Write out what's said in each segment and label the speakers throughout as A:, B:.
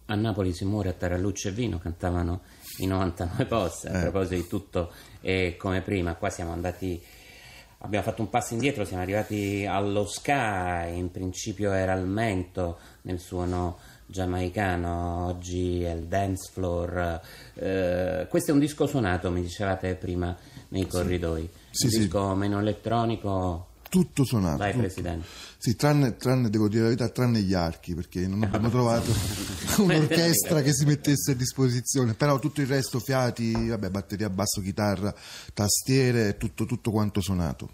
A: A Napoli si muore a tarallucce e vino, cantavano i 99 Posse. A proposito di tutto come prima, qua siamo andati, abbiamo fatto un passo indietro, siamo arrivati allo ska, in principio era il mento nel suono giamaicano, oggi è il dance floor. Questo è un disco suonato, mi dicevate prima nei corridoi, un disco meno elettronico.
B: Tutto suonato.
A: Vai,
B: tutto.
A: Presidente.
B: Sì, tranne, devo dire la verità, tranne gli archi, perché non abbiamo trovato un'orchestra che si mettesse a disposizione, però tutto il resto, fiati, vabbè, batteria, basso, chitarra, tastiere, tutto quanto suonato.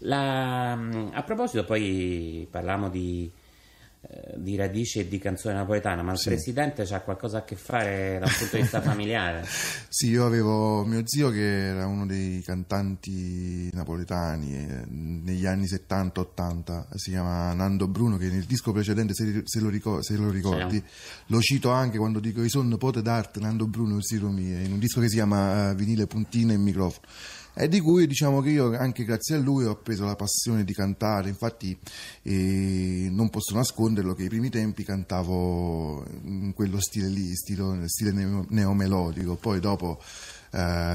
A: A proposito, poi parliamo di radici e di canzone napoletana, ma il Presidente c'ha qualcosa a che fare dal punto di vista familiare?
B: Sì, io avevo mio zio che era uno dei cantanti napoletani negli anni 70-80, si chiama Nando Bruno, che nel disco precedente, se lo ricordi, lo cito anche quando dico i son pote d'arte Nando Bruno Siro mie, in un disco che si chiama Vinile, puntine e microfono. E di cui diciamo che io anche grazie a lui ho preso la passione di cantare. Infatti non posso nasconderlo che ai primi tempi cantavo in quello stile lì, stile neomelodico, poi dopo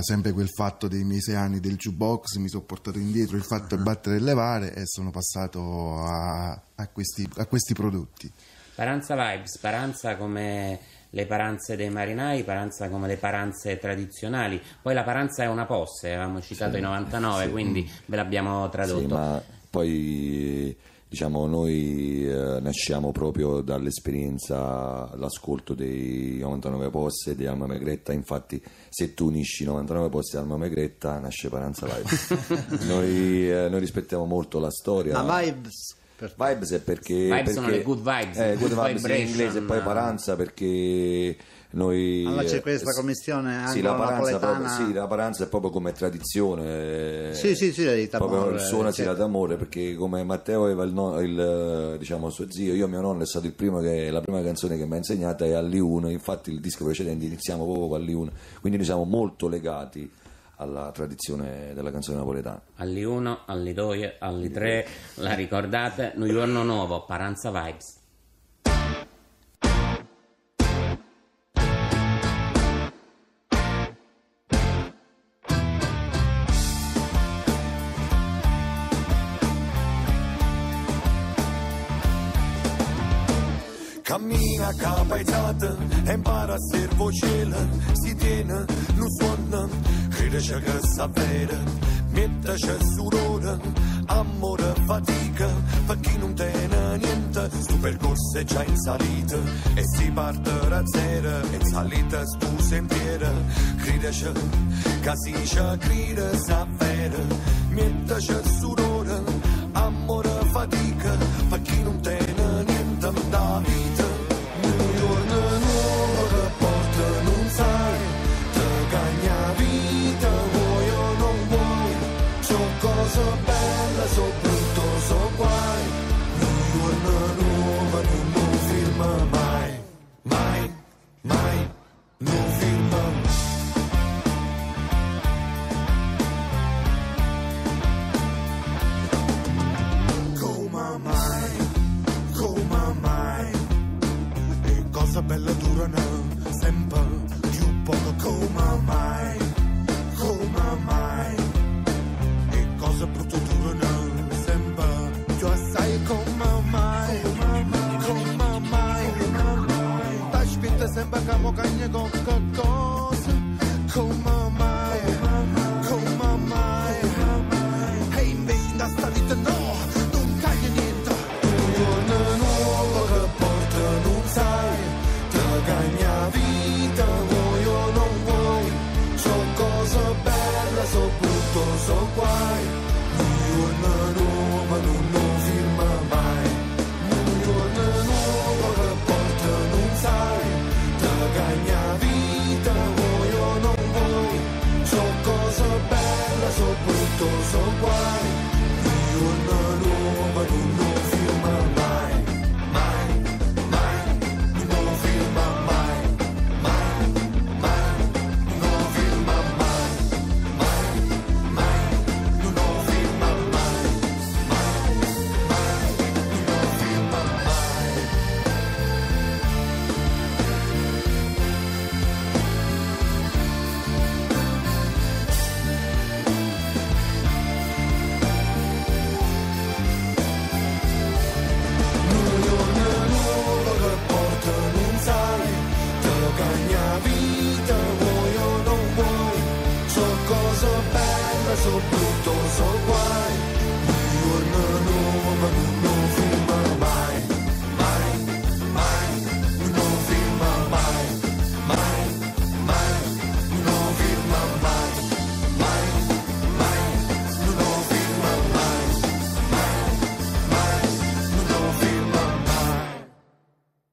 B: sempre quel fatto dei miei 6 anni del jukebox mi sono portato indietro il fatto di battere e levare e sono passato a questi prodotti.
A: Paranza Vibes, Paranza come le paranze dei marinai, Paranza come le paranze tradizionali. Poi la paranza è una posse, avevamo citato i 99, quindi ve l'abbiamo tradotto.
C: Sì, ma poi diciamo noi nasciamo proprio dall'esperienza, l'ascolto dei 99 Posse e di Alma Megretta. Infatti se tu unisci 99 Posse e Alma Megretta nasce Paranza Vibes. noi rispettiamo molto la storia.
D: Ma Vibes
C: è perché
A: Vibes sono le good vibes,
C: good vibes in inglese, e poi Paranza perché noi
D: allora c'è questa commissione anche
C: la
D: napoletana.
C: La paranza è proprio come tradizione,
D: proprio
C: il suono si d'amore, perché come Matteo aveva diciamo suo zio, io mio nonno è stato la prima canzone che mi ha insegnato è Alli1, infatti il disco precedente iniziamo proprio con Alli1, quindi noi siamo molto legati alla tradizione della canzone napoletana.
A: Alli1, Alli2, Alli3, la ricordate? Un giorno nuovo, Paranza Vibes.
E: Cammina capazzata e impara a ser vocele, si tiene, non suona, crede che sa vere, metteci sudore, amore, fatica, per chi non tiene niente, sto percorso è già in salita, e si parte da zero, in salita sto sempre, crede che crede sa vere, metteci sudore, amore, fatica, per chi non tiene niente da vita. So bella, so brutto, so guai, non nuova, non firma mai, non firma. Come mai, e cosa bella durano, sempre più poco, come mai. Cosa brutto durano sempre più assai, come mai, ti spinta sempre che mo cagne con qualcosa, come mai, e invece da sta vita no, non cagna niente, un giorno nuovo che porta non sai, te cagna vita, vuoi o non vuoi, so cosa bella, so brutto, so guai. Non firma mai, un giorno nuovo che porta non sai, te cagna vita.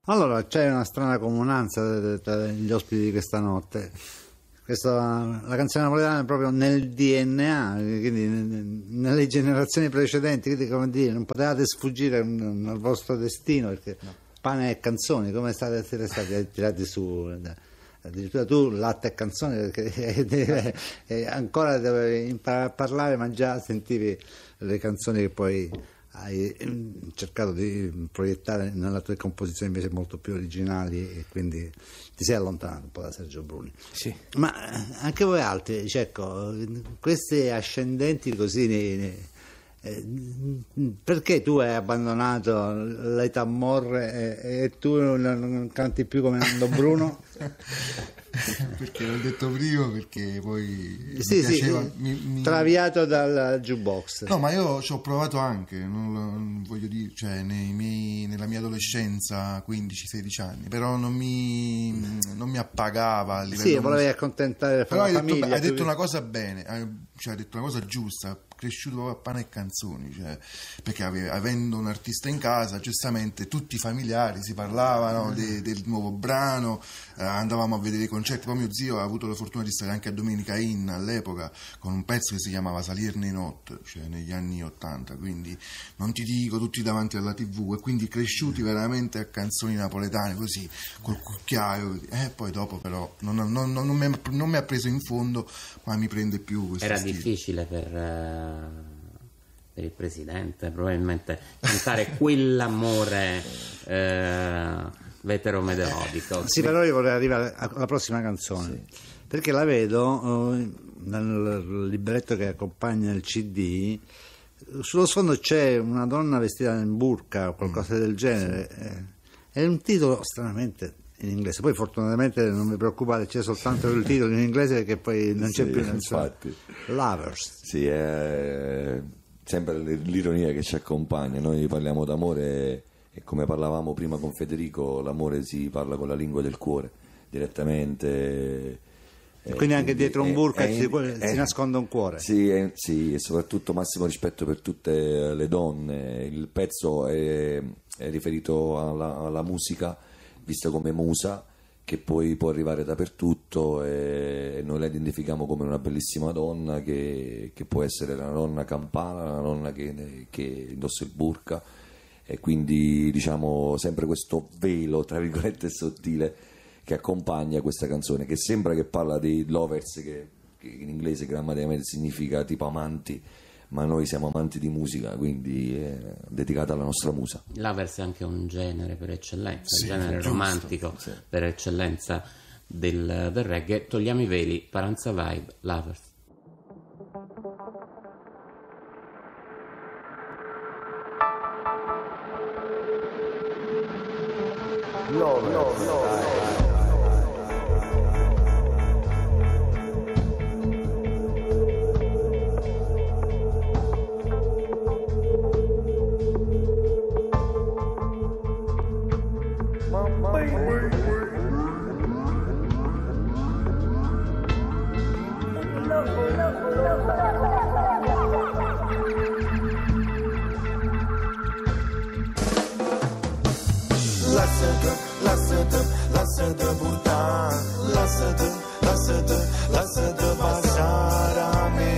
D: Allora, c'è una strana comunanza tra gli ospiti di questa notte. La canzone napoletana è proprio nel DNA, quindi nelle generazioni precedenti, quindi come dire, non potevate sfuggire al vostro destino, perché pane e canzoni, come siete stati tirati su, addirittura tu latte e canzoni, perché ancora dovevi imparare a parlare, ma già sentivi le canzoni che poi hai cercato di proiettare nella tua composizione invece molto più originali, e quindi ti sei allontanato un po' da Sergio Bruni.
F: Sì.
D: Ma anche voi altri, Cecco, questi ascendenti così, perché tu hai abbandonato l'età morre e tu non canti più come Nando Bruno?
B: Perché l'ho detto prima, perché poi
D: sì,
B: mi piaceva,
D: sì, traviato dal jukebox.
B: No, ma io ci ho provato anche, non voglio dire, cioè nella mia adolescenza, 15-16 anni, però non mi appagava a livello.
D: Sì, volevi accontentare la famiglia.
B: Hai detto una cosa bene, cioè hai detto una cosa giusta, cresciuto proprio a pane e canzoni, cioè, perché avendo un artista in casa, giustamente tutti i familiari si parlavano del nuovo brano, andavamo a vedere i concerti. Poi mio zio ha avuto la fortuna di stare anche a Domenica Inn all'epoca con un pezzo che si chiamava Salirne Not, cioè negli anni 80, quindi non ti dico, tutti davanti alla TV, e quindi cresciuti veramente a canzoni napoletane così col cucchiaio, poi dopo però non mi ha preso in fondo, ma mi prende più questo
A: era
B: stile.
A: Difficile per il presidente probabilmente cantare quell'amore veteromelodico.
D: Sì, però io vorrei arrivare alla prossima canzone, sì, perché la vedo nel libretto che accompagna il CD. Sullo sfondo c'è una donna vestita in burka o qualcosa del genere, sì. È un titolo stranamente in inglese, poi fortunatamente non vi preoccupate, c'è soltanto il titolo in inglese, perché poi non c'è più
C: infatti.
D: Lovers.
C: Sì, è sempre l'ironia che ci accompagna. Noi parliamo d'amore e come parlavamo prima con Federico, l'amore si parla con la lingua del cuore direttamente.
D: Quindi anche dietro un burka si nasconde un cuore.
C: Sì, sì, e soprattutto massimo rispetto per tutte le donne. Il pezzo è riferito alla musica, vista come musa, che poi può arrivare dappertutto, e noi la identifichiamo come una bellissima donna che può essere una donna campana, una donna che indossa il burka, e quindi diciamo sempre questo velo tra virgolette sottile che accompagna questa canzone, che sembra che parla dei lovers, che in inglese grammaticamente significa tipo amanti, ma noi siamo amanti di musica, quindi è dedicata alla nostra musa.
A: Lovers è anche un genere per eccellenza,
B: sì,
A: il genere
B: giusto,
A: romantico, sì, per eccellenza del reggae. Togliamo i veli, Paranza Vibe, Lovers.
E: Lasă-te purta, lasă-te passare a me.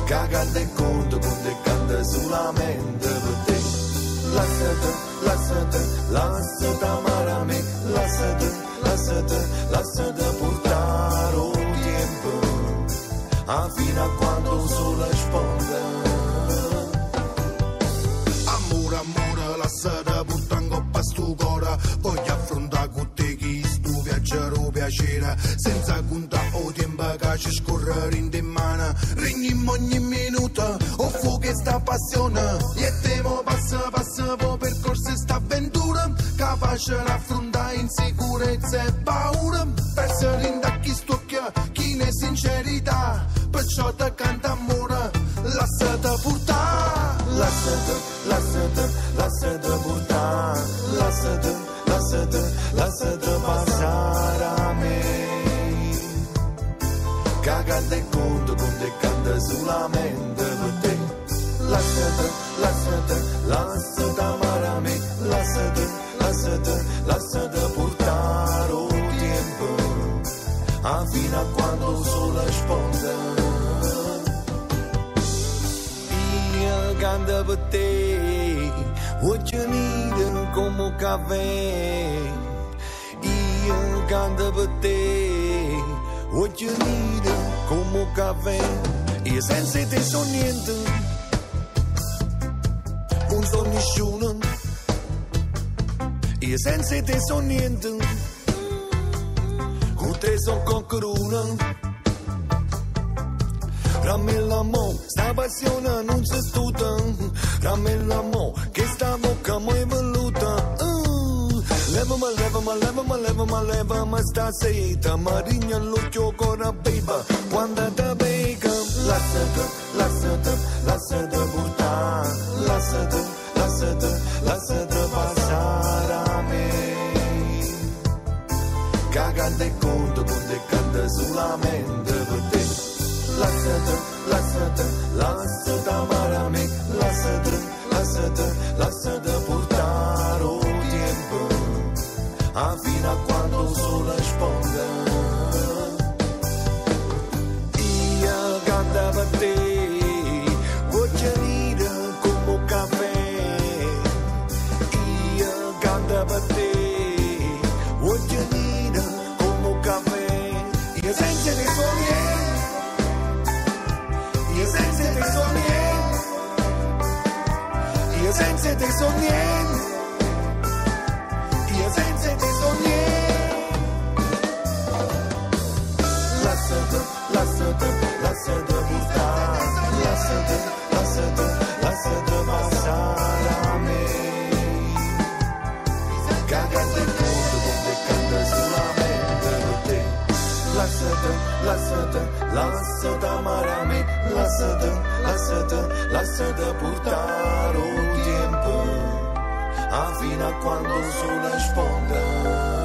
E: Cagate conto con te canta solamente per te. Lasă-te amare a me. Lasă-te portare un tempo, fino a quando il sole risponde. Amore, lasă-te portare in coppa stu cuore. Voglio affrontare con te chi stu viaggiare piacere, senza contare o tempo che ci scorre in mano. Regniamo ogni minuto, o fu che sta passione, e temo passa po' percorso sta avventura, capace di affrontare insicurezza e paura, perso rinda chi sto chi ne sincerità, perciò te canta amore, lasciate portare, lasciate portare, lasciate passare a me. Cagate conto con te canta solamente per te. Lasciate amare a me. Lasciate risponde. Io canto per te, what you need come un caffè. Io canto per te, what you need come un caffè. Io senza te so niente, non so nessuno. Io senza te so niente, con te so qualcuno. Rammi l'amore, sta passione non si stuta. Rammi l'amore, che sta bocca mai voluta. Levami sta seta. Marigna all'occhio con la beba. Quando te pega, lasciate portare. Lasciate passare a me. Cagando e conto, con te canta solamente per te. Lasciate amare a me. Lasciate portare il tempo, fino a quando il sole risponde. Io canto per te, what you need come un caffè. Io canto per te, what you need come un caffè. Io senza te so niente, io senza te so niente, io senza te so niente, io senza te so niente. Lasciate portare, lasciate passare a me. Cagate il conto con te canta solamente per te. Lasciate amare a me. Lasciate portare il tempo, fino a quando il sole risponde.